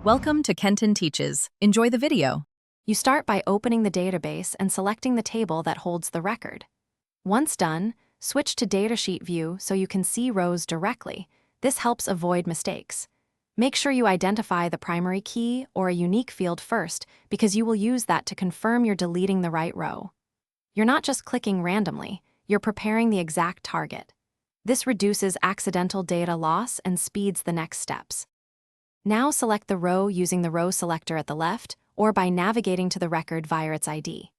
Welcome to Kenton Teaches. Enjoy the video. You start by opening the database and selecting the table that holds the record. Once done, switch to Datasheet view so you can see rows directly. This helps avoid mistakes. Make sure you identify the primary key or a unique field first because you will use that to confirm you're deleting the right row. You're not just clicking randomly, you're preparing the exact target. This reduces accidental data loss and speeds the next steps. Now select the row using the row selector at the left or by navigating to the record via its ID.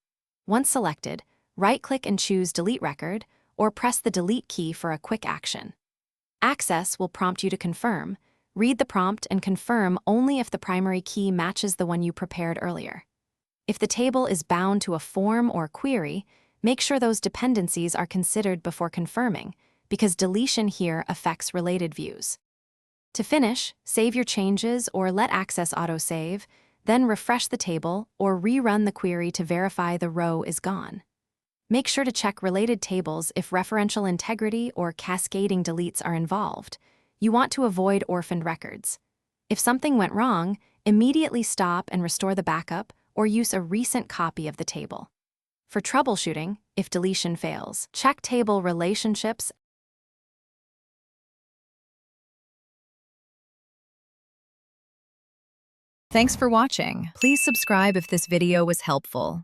Once selected, right-click and choose Delete Record or press the Delete key for a quick action. Access will prompt you to confirm. Read the prompt and confirm only if the primary key matches the one you prepared earlier. If the table is bound to a form or query, make sure those dependencies are considered before confirming, because deletion here affects related views. To finish, save your changes or let Access autosave, then refresh the table or rerun the query to verify the row is gone. Make sure to check related tables if referential integrity or cascading deletes are involved. You want to avoid orphaned records. If something went wrong, immediately stop and restore the backup or use a recent copy of the table. For troubleshooting, if deletion fails, check table relationships. Thanks for watching. Please subscribe if this video was helpful.